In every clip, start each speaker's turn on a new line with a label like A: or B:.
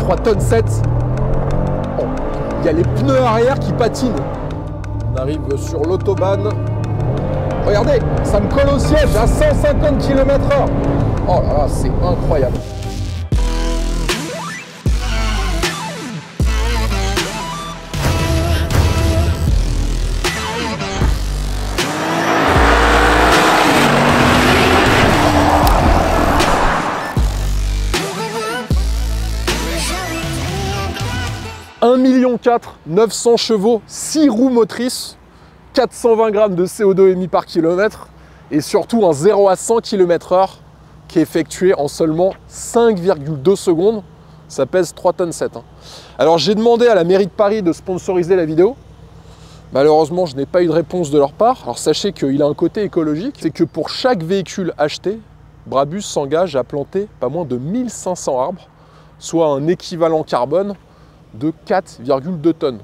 A: 3 tonnes 7. Oh, il y a les pneus arrière qui patinent. On arrive sur l'autobahn. Regardez, ça me colle au siège à 150 km/h. Oh là là, c'est incroyable. $1,4 million, 900 chevaux, 6 roues motrices, 420 grammes de CO2 émis par kilomètre et surtout un 0 à 100 km/h qui est effectué en seulement 5,2 secondes. Ça pèse 3 tonnes 7. Alors j'ai demandé à la mairie de Paris de sponsoriser la vidéo. Malheureusement, je n'ai pas eu de réponse de leur part. Alors sachez qu'il a un côté écologique, c'est que pour chaque véhicule acheté, Brabus s'engage à planter pas moins de 1500 arbres, soit un équivalent carbone de 4,2 tonnes.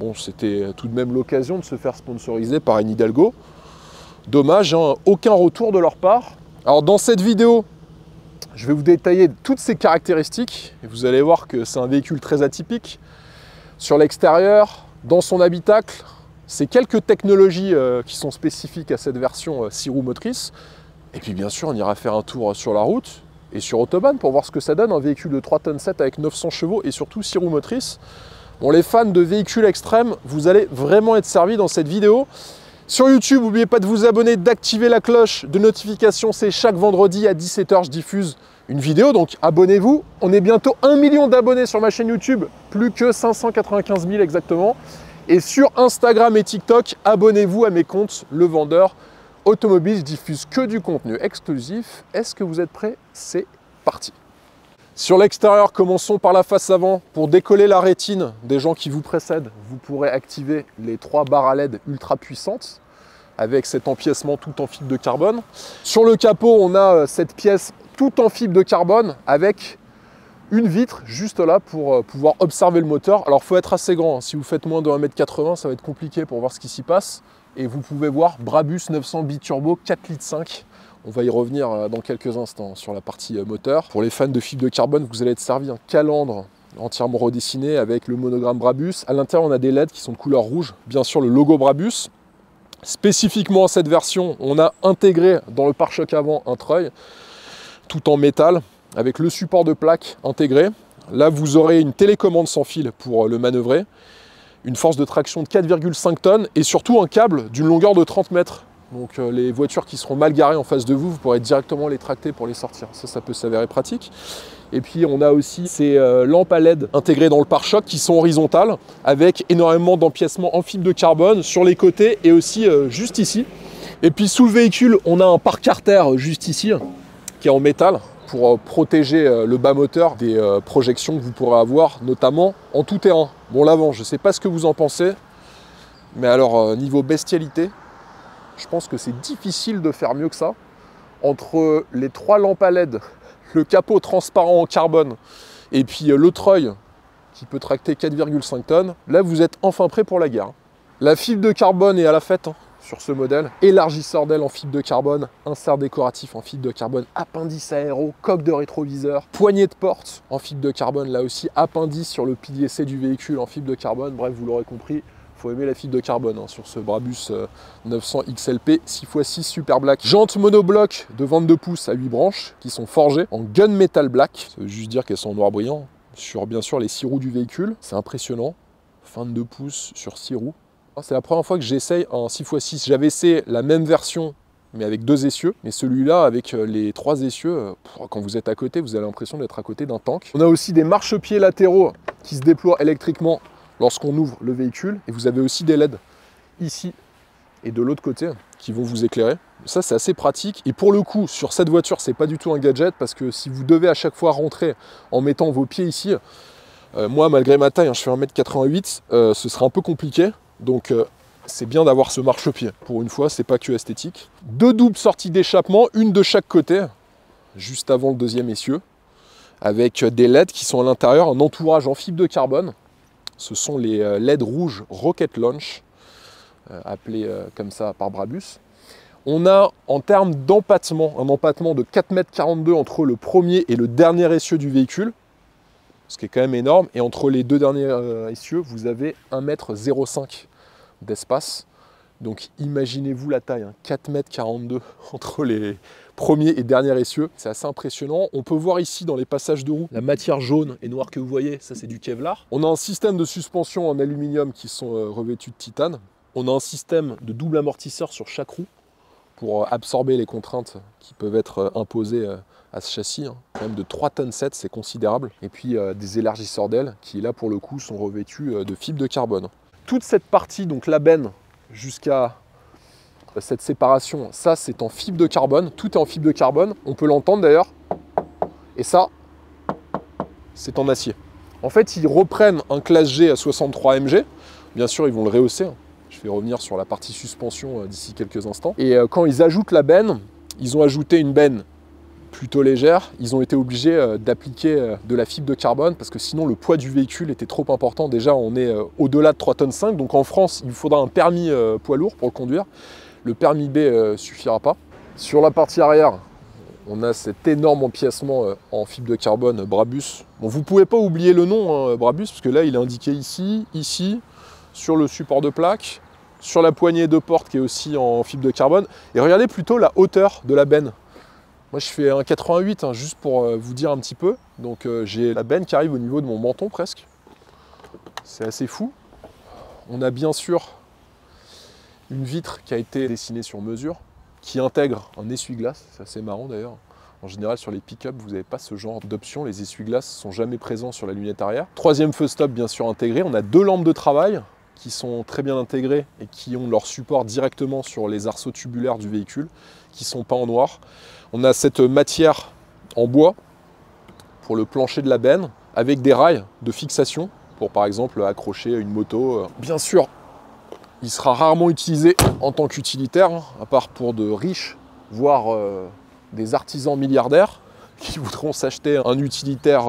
A: Bon, c'était tout de même l'occasion de se faire sponsoriser par Anne Hidalgo. Dommage, hein, aucun retour de leur part. Alors dans cette vidéo, je vais vous détailler toutes ces caractéristiques et vous allez voir que c'est un véhicule très atypique. Sur l'extérieur, dans son habitacle, c'est quelques technologies qui sont spécifiques à cette version 6 roues motrices. Et puis bien sûr, on ira faire un tour sur la route et sur Autobahn pour voir ce que ça donne, un véhicule de 3 tonnes 7 avec 900 chevaux et surtout 6 roues motrices. Bon, les fans de véhicules extrêmes, vous allez vraiment être servis dans cette vidéo. Sur YouTube, n'oubliez pas de vous abonner, d'activer la cloche de notification. C'est chaque vendredi à 17 h, je diffuse une vidéo, donc abonnez-vous. On est bientôt 1 million d'abonnés sur ma chaîne YouTube, plus que 595 000 exactement. Et sur Instagram et TikTok, abonnez-vous à mes comptes Le Vendeur Automobile. Je diffuse que du contenu exclusif. Est-ce que vous êtes prêts? C'est parti. Sur l'extérieur, commençons par la face avant. Pour décoller la rétine des gens qui vous précèdent, vous pourrez activer les 3 barres à LED ultra puissantes avec cet empiècement tout en fibre de carbone. Sur le capot, on a cette pièce tout en fibre de carbone avec une vitre juste là pour pouvoir observer le moteur. Alors, il faut être assez grand. Si vous faites moins de 1,80 m, ça va être compliqué pour voir ce qui s'y passe. Et vous pouvez voir Brabus 900 biturbo 4,5 litres. On va y revenir dans quelques instants sur la partie moteur. Pour les fans de fibre de carbone, vous allez être servi un calandre entièrement redessiné avec le monogramme Brabus. À l'intérieur, on a des LED qui sont de couleur rouge. Bien sûr, le logo Brabus. Spécifiquement à cette version, on a intégré dans le pare-choc avant un treuil tout en métal avec le support de plaque intégré. Là, vous aurez une télécommande sans fil pour le manœuvrer, une force de traction de 4,5 tonnes et surtout un câble d'une longueur de 30 mètres. Donc les voitures qui seront mal garées en face de vous, vous pourrez directement les tracter pour les sortir. Ça peut s'avérer pratique. Et puis on a aussi ces lampes à LED intégrées dans le pare-choc qui sont horizontales avec énormément d'empiècements en fibre de carbone sur les côtés et aussi juste ici. Et puis sous le véhicule, on a un pare-carter juste ici qui est en métal pour protéger le bas moteur des projections que vous pourrez avoir, notamment en tout terrain. Bon, l'avant, je ne sais pas ce que vous en pensez, mais alors niveau bestialité, je pense que c'est difficile de faire mieux que ça. Entre les 3 lampes à LED, le capot transparent en carbone et puis le treuil qui peut tracter 4,5 tonnes, là vous êtes enfin prêt pour la guerre. La fibre de carbone est à la fête sur ce modèle. Élargisseur d'aile en fibre de carbone, insert décoratif en fibre de carbone, appendice aéro, coque de rétroviseur, poignée de porte en fibre de carbone, là aussi appendice sur le pilier C du véhicule en fibre de carbone. Bref, vous l'aurez compris, faut aimer la fibre de carbone sur ce Brabus 900 XLP 6x6 Super Black. Jantes monobloc de 22 pouces à 8 branches qui sont forgées en gunmetal black. Ça veut juste dire qu'elles sont en noir brillant sur bien sûr les 6 roues du véhicule. C'est impressionnant. 22 pouces sur 6 roues. C'est la première fois que j'essaye un 6x6. J'avais essayé la même version mais avec 2 essieux. Mais celui-là avec les 3 essieux, quand vous êtes à côté, vous avez l'impression d'être à côté d'un tank. On a aussi des marchepieds latéraux qui se déploient électriquement lorsqu'on ouvre le véhicule, et vous avez aussi des LED ici et de l'autre côté qui vont vous éclairer. Ça, c'est assez pratique. Et pour le coup, sur cette voiture, c'est pas du tout un gadget parce que si vous devez à chaque fois rentrer en mettant vos pieds ici, moi, malgré ma taille, je fais 1,88 m, ce serait un peu compliqué. Donc, c'est bien d'avoir ce marchepied. Pour une fois, c'est pas que esthétique. 2 doubles sorties d'échappement, une de chaque côté, juste avant le deuxième essieu, avec des LED qui sont à l'intérieur, un entourage en fibre de carbone. Ce sont les LED rouges Rocket Launch, appelés comme ça par Brabus. On a en termes d'empattement, un empattement de 4,42 m entre le premier et le dernier essieu du véhicule. ce qui est quand même énorme. Et entre les deux derniers essieux, vous avez 1,05 m d'espace. Donc imaginez-vous la taille, hein, 4,42 m entre les premiers et derniers essieux. C'est assez impressionnant. On peut voir ici dans les passages de roue, la matière jaune et noire que vous voyez, ça c'est du Kevlar. On a un système de suspension en aluminium qui sont revêtus de titane. On a un système de double amortisseur sur chaque roue pour absorber les contraintes qui peuvent être imposées à ce châssis. Hein. Quand même de 3,7 tonnes, c'est considérable. Et puis des élargisseurs d'ailes qui là pour le coup sont revêtus de fibre de carbone. Toute cette partie, donc la benne, jusqu'à cette séparation, ça c'est en fibre de carbone, tout est en fibre de carbone, on peut l'entendre d'ailleurs, et ça, c'est en acier. En fait, ils reprennent un classe G à 63 mg, bien sûr ils vont le rehausser, je vais revenir sur la partie suspension d'ici quelques instants, et quand ils ajoutent la benne, ils ont ajouté une benne plutôt légère, ils ont été obligés d'appliquer de la fibre de carbone parce que sinon le poids du véhicule était trop important. Déjà on est au-delà de 3,5 tonnes, donc en France il vous faudra un permis poids lourd pour le conduire. Le permis B suffira pas. Sur la partie arrière, on a cet énorme empiècement en fibre de carbone Brabus. Bon, vous pouvez pas oublier le nom hein, Brabus, parce que là il est indiqué ici, sur le support de plaque, sur la poignée de porte qui est aussi en fibre de carbone. Et regardez plutôt la hauteur de la benne. Moi je fais 1,88 hein, juste pour vous dire un petit peu. Donc j'ai la benne qui arrive au niveau de mon menton presque. C'est assez fou. On a bien sûr une vitre qui a été dessinée sur mesure, qui intègre un essuie-glace. C'est assez marrant d'ailleurs. En général sur les pick-up, vous n'avez pas ce genre d'option. Les essuie-glaces ne sont jamais présents sur la lunette arrière. Troisième feu stop bien sûr intégré. On a deux lampes de travail qui sont très bien intégrées et qui ont leur support directement sur les arceaux tubulaires du véhicule, qui sont peints en noir. On a cette matière en bois pour le plancher de la benne, avec des rails de fixation pour par exemple accrocher une moto. Bien sûr, il sera rarement utilisé en tant qu'utilitaire, hein, à part pour de riches, voire des artisans milliardaires qui voudront s'acheter un utilitaire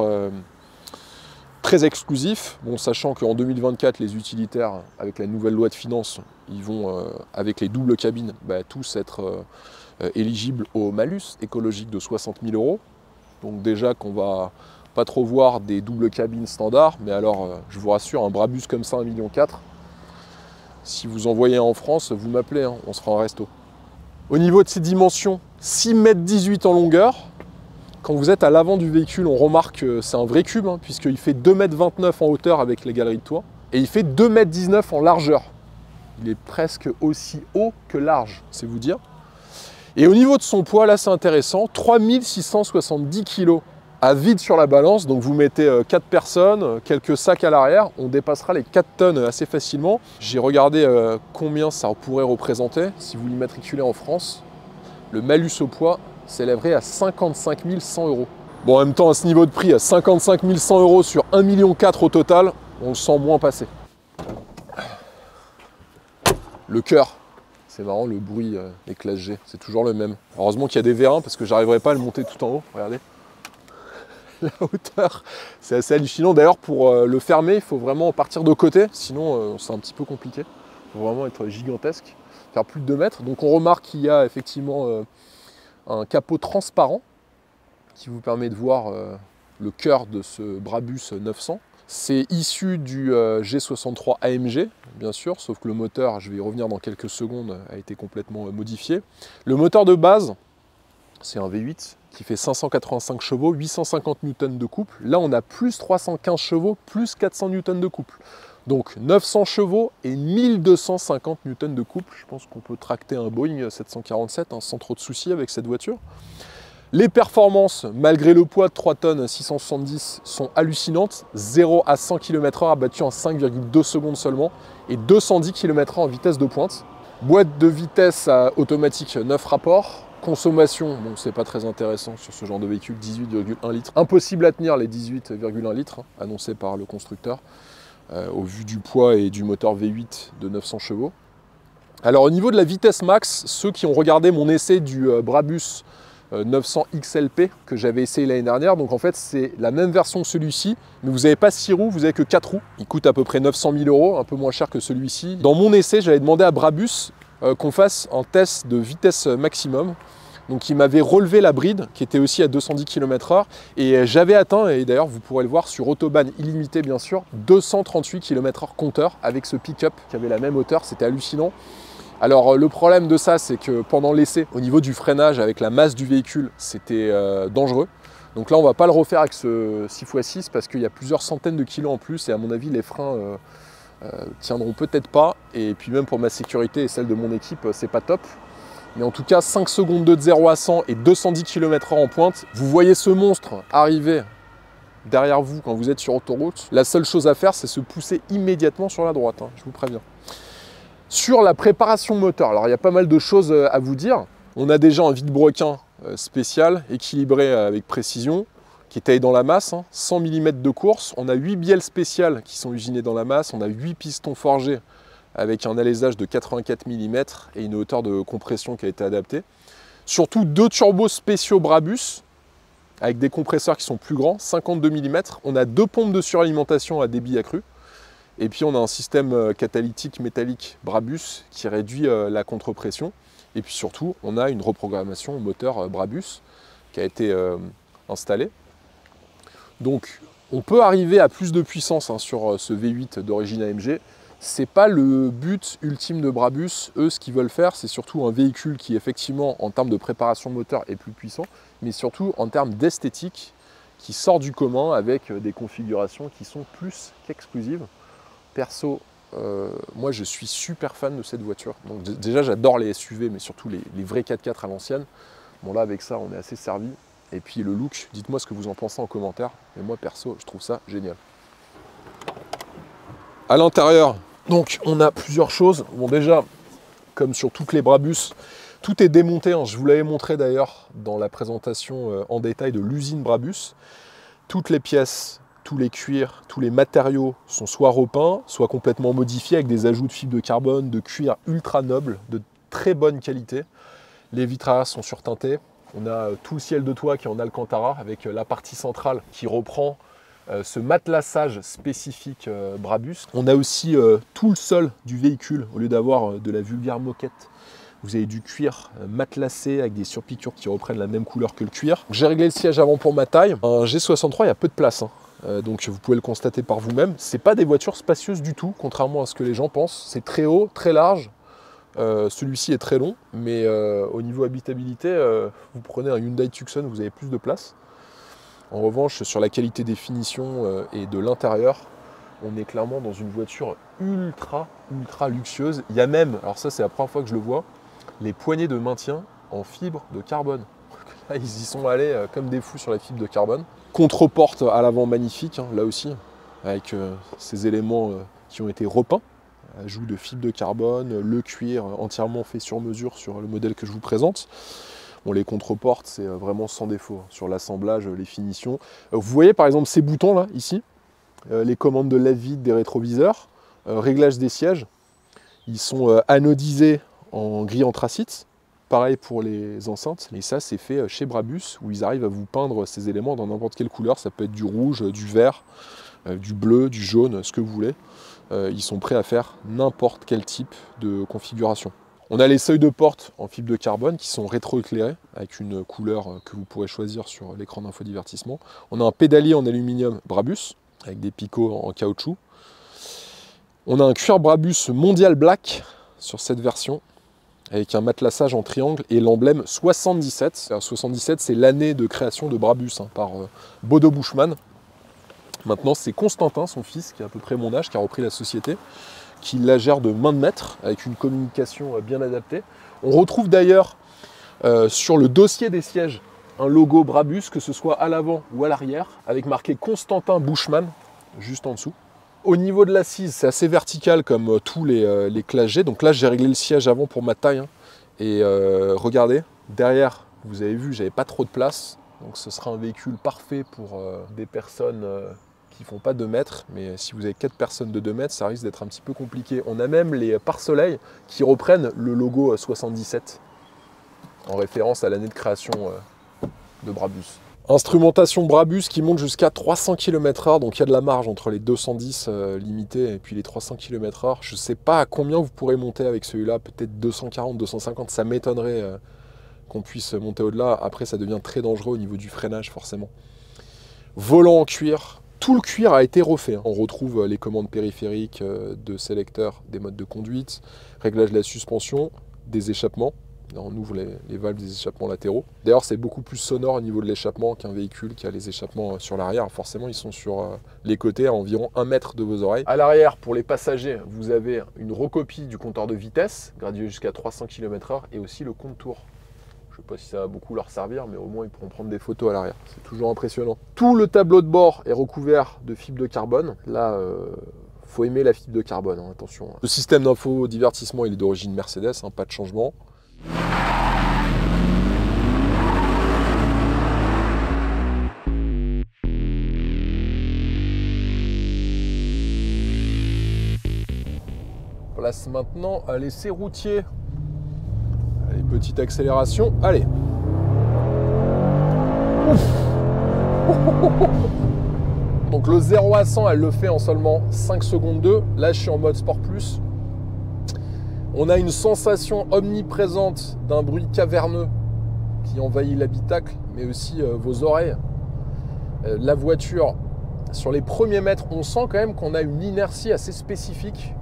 A: très exclusif, bon, sachant qu'en 2024, les utilitaires, avec la nouvelle loi de finances, ils vont, avec les doubles cabines, tous être éligibles au malus écologique de 60 000 €. Donc déjà qu'on va pas trop voir des doubles cabines standards, mais alors, je vous rassure, un Brabus comme ça, 1,4 million, si vous en voyez un en France, vous m'appelez, hein, on se fera un resto. Au niveau de ses dimensions, 6,18 m en longueur. Quand vous êtes à l'avant du véhicule, on remarque que c'est un vrai cube, hein, puisqu'il fait 2,29 m en hauteur avec les galeries de toit, et il fait 2,19 m en largeur. Il est presque aussi haut que large, c'est vous dire. Et au niveau de son poids, là c'est intéressant, 3670 kg à vide sur la balance, donc vous mettez 4 personnes, quelques sacs à l'arrière, on dépassera les 4 tonnes assez facilement. J'ai regardé combien ça pourrait représenter si vous l'immatriculez en France. Le malus au poids s'élèverait à 55 100 €. Bon, en même temps, à ce niveau de prix, à 55 100 € sur 1,4 million au total, on le sent moins passer. Le cœur, c'est marrant, le bruit des classes G, c'est toujours le même. Heureusement qu'il y a des vérins parce que j'arriverai pas à le monter tout en haut, regardez. La hauteur, c'est assez hallucinant. D'ailleurs, pour le fermer, il faut vraiment partir de côté, sinon c'est un petit peu compliqué. Il faut vraiment être gigantesque, faire plus de 2 mètres. Donc on remarque qu'il y a effectivement un capot transparent qui vous permet de voir le cœur de ce Brabus 900. C'est issu du G63 AMG, bien sûr, sauf que le moteur, je vais y revenir dans quelques secondes, a été complètement modifié. Le moteur de base, c'est un V8 qui fait 585 chevaux, 850 Nm de couple. Là, on a plus 315 chevaux, plus 400 Nm de couple. Donc 900 chevaux et 1250 Nm de couple. Je pense qu'on peut tracter un Boeing 747 hein, sans trop de soucis avec cette voiture. Les performances, malgré le poids de 3 tonnes 670, sont hallucinantes. 0 à 100 km/h abattu en 5,2 secondes seulement et 210 km/h en vitesse de pointe. Boîte de vitesse automatique 9 rapports. Consommation, bon, c'est pas très intéressant sur ce genre de véhicule, 18,1 litres. Impossible à tenir les 18,1 litres hein, annoncés par le constructeur au vu du poids et du moteur V8 de 900 chevaux. Alors au niveau de la vitesse max, ceux qui ont regardé mon essai du Brabus 900 XLP que j'avais essayé l'année dernière, donc en fait c'est la même version que celui-ci, mais vous n'avez pas 6 roues, vous n'avez que 4 roues. Il coûte à peu près 900 000 €, un peu moins cher que celui-ci. Dans mon essai, j'avais demandé à Brabus qu'on fasse un test de vitesse maximum Donc il m'avait relevé la bride qui était aussi à 210 km/h et j'avais atteint, et d'ailleurs vous pourrez le voir sur Autobahn illimité bien sûr, 238 km/h compteur avec ce pick-up qui avait la même hauteur, c'était hallucinant. Alors le problème de ça, c'est que pendant l'essai, au niveau du freinage avec la masse du véhicule, c'était dangereux. Donc là on va pas le refaire avec ce 6x6 parce qu'il y a plusieurs centaines de kilos en plus et à mon avis les freins tiendront peut-être pas, et puis même pour ma sécurité et celle de mon équipe, c'est pas top. Mais en tout cas, 5 secondes de 0 à 100 et 210 km/h en pointe. Vous voyez ce monstre arriver derrière vous quand vous êtes sur autoroute. La seule chose à faire, c'est se pousser immédiatement sur la droite, hein, je vous préviens. Sur la préparation moteur, alors il y a pas mal de choses à vous dire. On a déjà un vide-broquin spécial, équilibré avec précision, qui est taillé dans la masse, hein, 100 mm de course. On a 8 bielles spéciales qui sont usinées dans la masse. On a 8 pistons forgés avec un alésage de 84 mm et une hauteur de compression qui a été adaptée. Surtout 2 turbos spéciaux Brabus avec des compresseurs qui sont plus grands, 52 mm. On a 2 pompes de suralimentation à débit accru. Et puis on a un système catalytique métallique Brabus qui réduit la contre-pression. Et puis surtout, on a une reprogrammation moteur Brabus qui a été installée. Donc on peut arriver à plus de puissance hein, sur ce V8 d'origine AMG. C'est pas le but ultime de Brabus. Eux, ce qu'ils veulent faire, c'est surtout un véhicule qui, effectivement, en termes de préparation moteur, est plus puissant, mais surtout en termes d'esthétique, qui sort du commun avec des configurations qui sont plus qu'exclusives. Perso, moi, je suis super fan de cette voiture. Donc déjà, j'adore les SUV, mais surtout les vrais 4x4 à l'ancienne. Bon, là, avec ça, on est assez servi. Et puis le look, dites-moi ce que vous en pensez en commentaire. Mais moi, perso, je trouve ça génial. À l'intérieur, donc on a plusieurs choses. Bon déjà, comme sur toutes les Brabus, tout est démonté, hein. Je vous l'avais montré d'ailleurs dans la présentation en détail de l'usine Brabus. Toutes les pièces, tous les cuirs, tous les matériaux sont soit repeints, soit complètement modifiés avec des ajouts de fibres de carbone, de cuir ultra noble, de très bonne qualité. Les vitres arrière sont surteintées. On a tout le ciel de toit qui est en Alcantara avec la partie centrale qui reprend ce matelassage spécifique Brabus. On a aussi tout le sol du véhicule, au lieu d'avoir de la vulgaire moquette, vous avez du cuir matelassé avec des surpiqûres qui reprennent la même couleur que le cuir. J'ai réglé le siège avant pour ma taille. Un G63, il y a peu de place, hein. Donc vous pouvez le constater par vous-même. C'est pas des voitures spacieuses du tout, contrairement à ce que les gens pensent. C'est très haut, très large. Celui-ci est très long, mais au niveau habitabilité, vous prenez un Hyundai Tucson, vous avez plus de place. En revanche, sur la qualité des finitions et de l'intérieur, on est clairement dans une voiture ultra luxueuse. Il y a même, alors ça c'est la première fois que je le vois, les poignées de maintien en fibre de carbone. Là, ils y sont allés comme des fous sur la fibre de carbone. Contre-porte à l'avant magnifique, hein, là aussi, avec ces éléments qui ont été repeints. Ajout de fibre de carbone, le cuir entièrement fait sur mesure sur le modèle que je vous présente. Bon, les contre-portes, c'est vraiment sans défaut. Sur l'assemblage, les finitions. Vous voyez par exemple ces boutons là, ici, les commandes de lave-vide des rétroviseurs, réglage des sièges. Ils sont anodisés en gris anthracite. Pareil pour les enceintes. Et ça, c'est fait chez Brabus, où ils arrivent à vous peindre ces éléments dans n'importe quelle couleur. Ça peut être du rouge, du vert, du bleu, du jaune, ce que vous voulez. Ils sont prêts à faire n'importe quel type de configuration. On a les seuils de porte en fibre de carbone qui sont rétroéclairés avec une couleur que vous pourrez choisir sur l'écran d'infodivertissement. On a un pédalier en aluminium Brabus avec des picots en caoutchouc. On a un cuir Brabus Mondial Black sur cette version avec un matelassage en triangle et l'emblème 77. Alors 77, c'est l'année de création de Brabus hein, par Bodo Buschmann. Maintenant, c'est Constantin, son fils, qui a à peu près mon âge, qui a repris la société, qui la gère de main de maître, avec une communication bien adaptée. On retrouve d'ailleurs sur le dossier des sièges un logo Brabus, que ce soit à l'avant ou à l'arrière, avec marqué Constantin Buschmann, juste en dessous. Au niveau de l'assise, c'est assez vertical comme tous les classes G. Donc là, j'ai réglé le siège avant pour ma taille. Hein. Et regardez, derrière, vous avez vu, j'avais pas trop de place. Donc ce sera un véhicule parfait pour des personnes qui font pas 2 mètres. Mais si vous avez 4 personnes de 2 mètres, ça risque d'être un petit peu compliqué. On a même les pare-soleil qui reprennent le logo 77 en référence à l'année de création de Brabus. Instrumentation Brabus qui monte jusqu'à 300 km/h, donc il y a de la marge entre les 210 limités et puis les 300 km/h. Je ne sais pas à combien vous pourrez monter avec celui-là, peut-être 240, 250, ça m'étonnerait qu'on puisse monter au-delà. Après, ça devient très dangereux au niveau du freinage, forcément. Volant en cuir. Tout le cuir a été refait. On retrouve les commandes périphériques de sélecteur des modes de conduite, réglage de la suspension, des échappements. Là, on ouvre les valves des échappements latéraux. D'ailleurs, c'est beaucoup plus sonore au niveau de l'échappement qu'un véhicule qui a les échappements sur l'arrière. Forcément, ils sont sur les côtés à environ 1 mètre de vos oreilles. À l'arrière, pour les passagers, vous avez une recopie du compteur de vitesse, gradué jusqu'à 300 km/h, et aussi le compte-tour. Je ne sais pas si ça va beaucoup leur servir, mais au moins ils pourront prendre des photos à l'arrière. C'est toujours impressionnant. Tout le tableau de bord est recouvert de fibre de carbone. Là, faut aimer la fibre de carbone, hein, attention. Le système d'info divertissement, il est d'origine Mercedes, hein, pas de changement. Place maintenant à l'essai routier. Allez, petite accélération, allez. Donc le 0 à 100, elle le fait en seulement 5 secondes 2. Là, je suis en mode Sport Plus. On a une sensation omniprésente d'un bruit caverneux qui envahit l'habitacle, mais aussi vos oreilles. La voiture, sur les premiers mètres, on sent quand même qu'on a une inertie assez spécifique.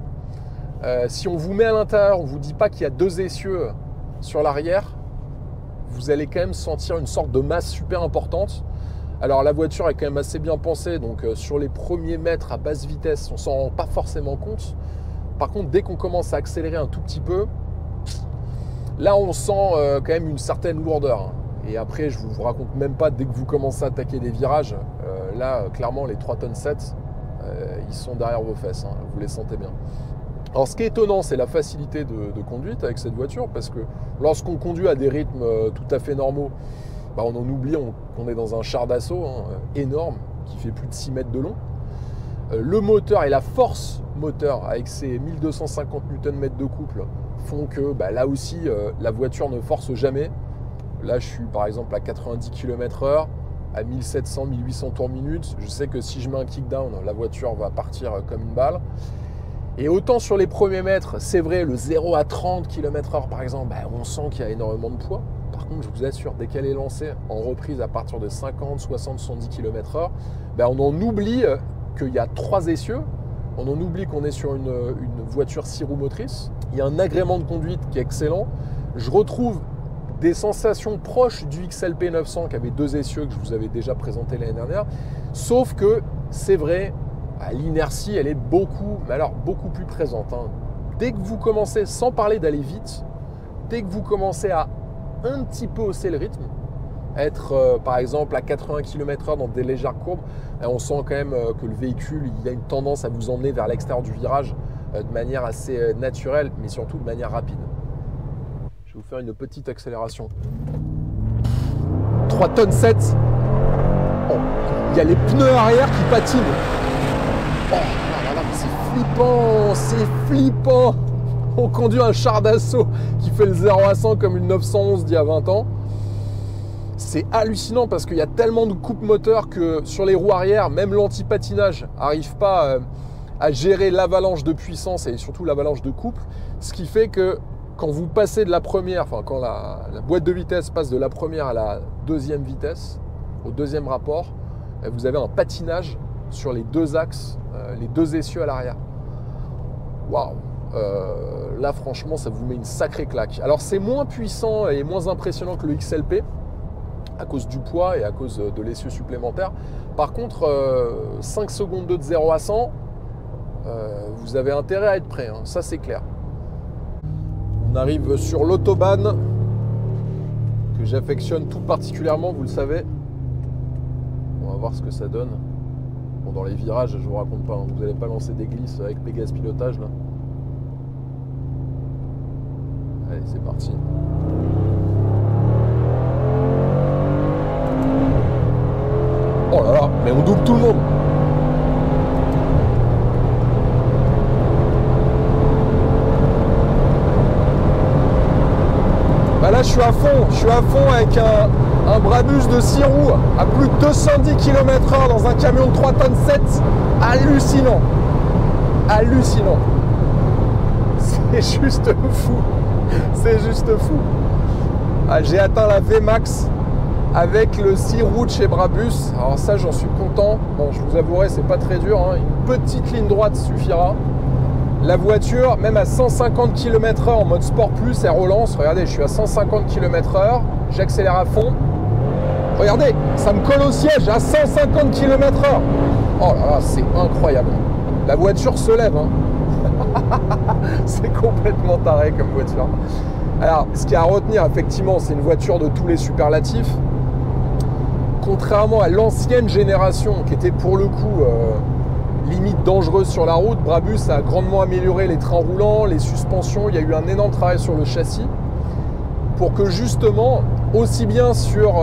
A: Si on vous met à l'intérieur, on ne vous dit pas qu'il y a 2 essieux sur l'arrière, vous allez quand même sentir une sorte de masse super importante. Alors la voiture est quand même assez bien pensée, donc sur les premiers mètres à basse vitesse, on ne s'en rend pas forcément compte. Par contre, dès qu'on commence à accélérer un tout petit peu, là on sent quand même une certaine lourdeur. Et après, je ne vous raconte même pas, dès que vous commencez à attaquer des virages, là clairement les 3,7 tonnes, ils sont derrière vos fesses, hein, vous les sentez bien. Alors ce qui est étonnant, c'est la facilité de conduite avec cette voiture, parce que lorsqu'on conduit à des rythmes tout à fait normaux, bah on en oublie qu'on est dans un char d'assaut énorme, qui fait plus de 6 mètres de long. Le moteur et la force moteur, avec ses 1250 Nm de couple, font que bah, là aussi, la voiture ne force jamais. Là, je suis par exemple à 90 km/h, à 1700-1800 tours minute. Je sais que si je mets un kickdown, la voiture va partir comme une balle. Et autant sur les premiers mètres, c'est vrai, le 0 à 30 km/h par exemple, bah, on sent qu'il y a énormément de poids. Par contre, je vous assure, dès qu'elle est lancée en reprise à partir de 50, 60, 70 km/h, bah, on en oublie qu'il y a 3 essieux, on en oublie qu'on est sur une voiture 6 roues motrices. Il y a un agrément de conduite qui est excellent. Je retrouve des sensations proches du XLP 900 qui avait 2 essieux que je vous avais déjà présenté l'année dernière. Sauf que c'est vrai, l'inertie, elle est beaucoup plus présente. Hein. Dès que vous commencez, sans parler d'aller vite, dès que vous commencez à un petit peu hausser le rythme, être par exemple à 80 km/h dans des légères courbes, on sent quand même que le véhicule il a une tendance à vous emmener vers l'extérieur du virage de manière assez naturelle, mais surtout de manière rapide. Je vais vous faire une petite accélération. 3,7 tonnes. Oh, il y a les pneus arrière qui patinent. Oh là là, c'est flippant. On conduit un char d'assaut qui fait le 0 à 100 comme une 911 d'il y a 20 ans. C'est hallucinant parce qu'il y a tellement de coupes moteurs que sur les roues arrière, même l'anti-patinage n'arrive pas à gérer l'avalanche de puissance et surtout l'avalanche de couple. Ce qui fait que quand vous passez de la première, enfin quand la boîte de vitesse passe de la première à la deuxième vitesse, au deuxième rapport, vous avez un patinage sur les 2 axes, les 2 essieux à l'arrière. Waouh! Là franchement ça vous met une sacrée claque. Alors c'est moins puissant et moins impressionnant que le XLP à cause du poids et à cause de l'essieu supplémentaire. Par contre 5 secondes de 0 à 100, vous avez intérêt à être prêt, hein. Ça c'est clair. On arrive sur l'autobahn que j'affectionne tout particulièrement, vous le savez. On va voir ce que ça donne. Bon, dans les virages, je vous raconte pas, hein. Vous n'allez pas lancer des glisses avec Pégase Pilotage là. Allez, c'est parti. Oh là là, mais on double tout le monde. Bah là, je suis à fond avec un Brabus de 6 roues à plus de 210 km/h dans un camion de 3,7 tonnes. Hallucinant. Hallucinant. C'est juste fou. C'est juste fou. Ah, j'ai atteint la VMAX avec le 6 roues de chez Brabus. Alors ça, j'en suis content. Bon, je vous avouerai, c'est pas très dur, hein. Une petite ligne droite suffira. La voiture, même à 150 km/h en mode Sport Plus, elle relance. Regardez, je suis à 150 km/h. J'accélère à fond. Regardez, ça me colle au siège à 150 km/h. Oh là là, c'est incroyable. La voiture se lève, hein. C'est complètement taré comme voiture. Alors, ce qu'il y a à retenir, effectivement, c'est une voiture de tous les superlatifs. Contrairement à l'ancienne génération, qui était pour le coup limite dangereuse sur la route, Brabus a grandement amélioré les trains roulants, les suspensions. Il y a eu un énorme travail sur le châssis pour que justement, aussi bien sur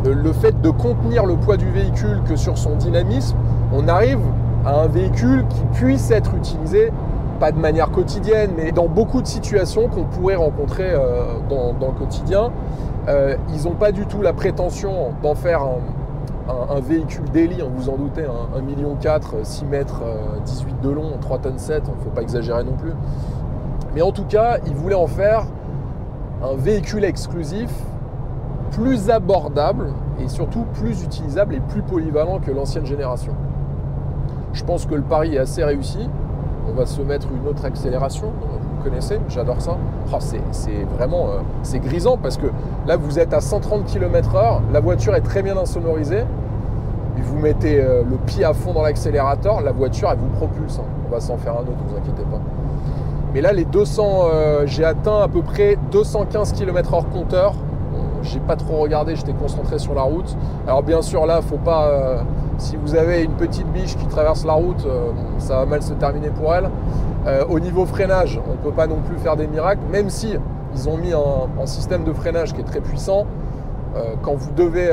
A: le fait de contenir le poids du véhicule que sur son dynamisme, on arrive à un véhicule qui puisse être utilisé, pas de manière quotidienne, mais dans beaucoup de situations qu'on pourrait rencontrer dans le quotidien. Ils n'ont pas du tout la prétention d'en faire un véhicule daily, vous en doutez, 1,4 million, 6 mètres 18 de long, 3 tonnes 7, il ne faut pas exagérer non plus. Mais en tout cas, ils voulaient en faire un véhicule exclusif, plus abordable et surtout plus utilisable et plus polyvalent que l'ancienne génération. Je pense que le pari est assez réussi. On va se mettre une autre accélération, vous connaissez, j'adore ça. Oh, c'est vraiment c'est grisant parce que là vous êtes à 130 km/h, la voiture est très bien insonorisée, et vous mettez le pied à fond dans l'accélérateur, la voiture elle vous propulse, hein. On va s'en faire un autre, ne vous inquiétez pas. Mais là les 200, j'ai atteint à peu près 215 km/h compteur. J'ai pas trop regardé, j'étais concentré sur la route. Alors bien sûr là, faut pas, si vous avez une petite biche qui traverse la route, ça va mal se terminer pour elle. Au niveau freinage, on peut pas non plus faire des miracles, même si ils ont mis un système de freinage qui est très puissant. Quand vous devez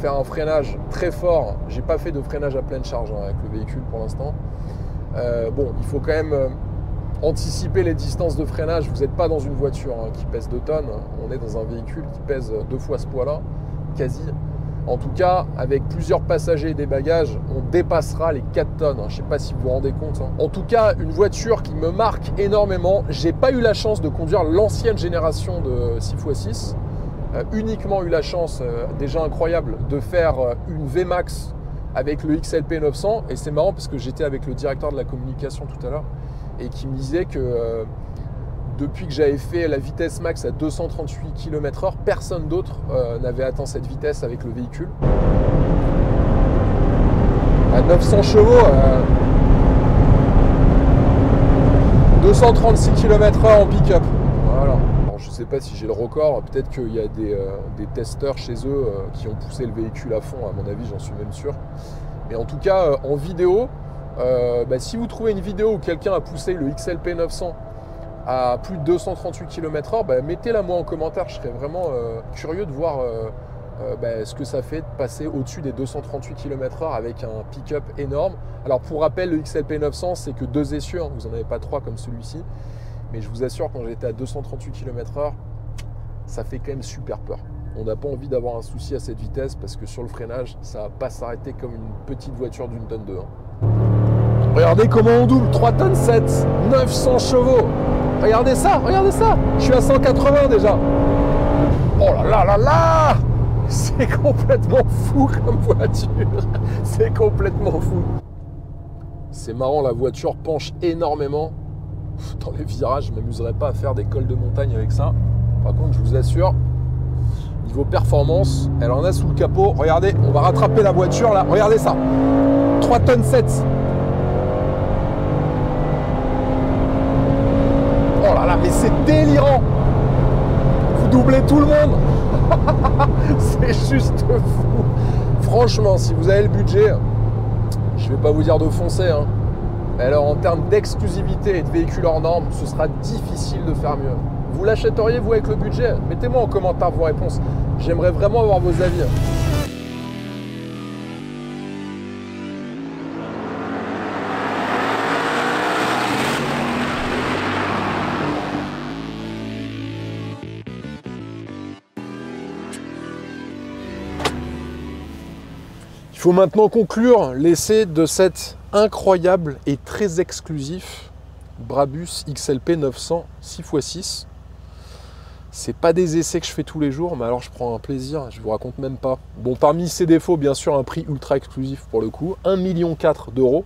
A: faire un freinage très fort, j'ai pas fait de freinage à pleine charge avec le véhicule pour l'instant. Bon, il faut quand même anticiper les distances de freinage. Vous n'êtes pas dans une voiture qui pèse 2 tonnes, on est dans un véhicule qui pèse 2 fois ce poids-là, quasi. En tout cas, avec plusieurs passagers et des bagages, on dépassera les 4 tonnes. Je ne sais pas si vous vous rendez compte. En tout cas, une voiture qui me marque énormément. J'ai pas eu la chance de conduire l'ancienne génération de 6x6. Uniquement eu la chance, déjà incroyable, de faire une VMAX avec le XLP 900. Et c'est marrant parce que j'étais avec le directeur de la communication tout à l'heure et qui me disait que depuis que j'avais fait la vitesse max à 238 km/h, personne d'autre n'avait atteint cette vitesse avec le véhicule. À 900 chevaux, 236 km/h en pick-up. Voilà. Alors, je ne sais pas si j'ai le record, peut-être qu'il y a des testeurs chez eux qui ont poussé le véhicule à fond, à mon avis, j'en suis même sûr. Mais en tout cas, en vidéo, si vous trouvez une vidéo où quelqu'un a poussé le XLP 900 à plus de 238 km/h, mettez-la moi en commentaire. Je serais vraiment curieux de voir ce que ça fait de passer au-dessus des 238 km/h avec un pick-up énorme. Alors pour rappel, le XLP 900, c'est que 2 essieux, hein, vous n'en avez pas 3 comme celui-ci. Mais je vous assure, quand j'étais à 238 km/h, ça fait quand même super peur. On n'a pas envie d'avoir un souci à cette vitesse parce que sur le freinage, ça ne va pas s'arrêter comme une petite voiture d'une tonne 2. Hein. Regardez comment on double, 3 tonnes 7, 900 chevaux. Regardez ça, je suis à 180 déjà. Oh là là là là, c'est complètement fou comme voiture. C'est complètement fou. C'est marrant, la voiture penche énormément. Dans les virages, je ne m'amuserais pas à faire des cols de montagne avec ça. Par contre, je vous assure, niveau performance, elle en a sous le capot. Regardez, on va rattraper la voiture là. Regardez ça, 3 tonnes 7. Oh là là, mais c'est délirant. Vous doublez tout le monde. C'est juste fou. Franchement, si vous avez le budget, je vais pas vous dire de foncer, hein. Mais alors en termes d'exclusivité et de véhicules hors normes, ce sera difficile de faire mieux. Vous l'achèteriez vous avec le budget? Mettez-moi en commentaire vos réponses. J'aimerais vraiment avoir vos avis. Il faut maintenant conclure l'essai de cet incroyable et très exclusif Brabus XLP 900 6x6. C'est pas des essais que je fais tous les jours, mais alors je prends un plaisir, je vous raconte même pas. Bon, parmi ses défauts, bien sûr, un prix ultra exclusif pour le coup, 1,4 million d'euros.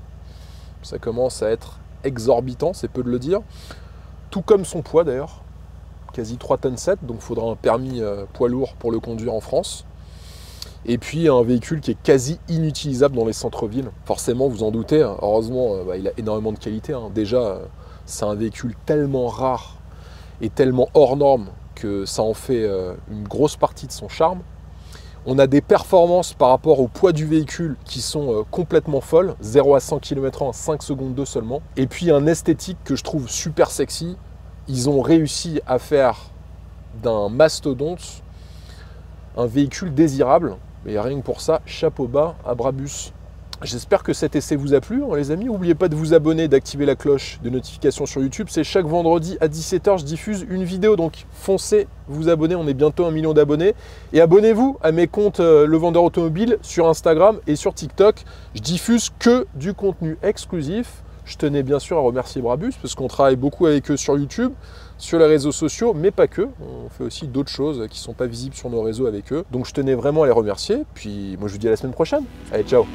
A: Ça commence à être exorbitant, c'est peu de le dire. Tout comme son poids d'ailleurs, quasi 3,7 tonnes, donc il faudra un permis poids lourd pour le conduire en France. Et puis un véhicule qui est quasi inutilisable dans les centres-villes. Forcément, vous en doutez, hein, heureusement, il a énormément de qualité. Hein. Déjà, c'est un véhicule tellement rare et tellement hors norme que ça en fait une grosse partie de son charme. On a des performances par rapport au poids du véhicule qui sont complètement folles, 0 à 100 km/h en 5 secondes 2 seulement. Et puis un esthétique que je trouve super sexy. Ils ont réussi à faire d'un mastodonte un véhicule désirable. Et rien que pour ça, chapeau bas à Brabus. J'espère que cet essai vous a plu, hein, les amis. N'oubliez pas de vous abonner, d'activer la cloche de notification sur YouTube. C'est chaque vendredi à 17 h, je diffuse une vidéo. Donc foncez, vous abonnez. On est bientôt 1 million d'abonnés. Et abonnez-vous à mes comptes Le Vendeur Automobile sur Instagram et sur TikTok. Je diffuse que du contenu exclusif. Je tenais bien sûr à remercier Brabus parce qu'on travaille beaucoup avec eux sur YouTube, sur les réseaux sociaux, mais pas que. On fait aussi d'autres choses qui ne sont pas visibles sur nos réseaux avec eux. Donc je tenais vraiment à les remercier. Puis moi je vous dis à la semaine prochaine. Allez, ciao!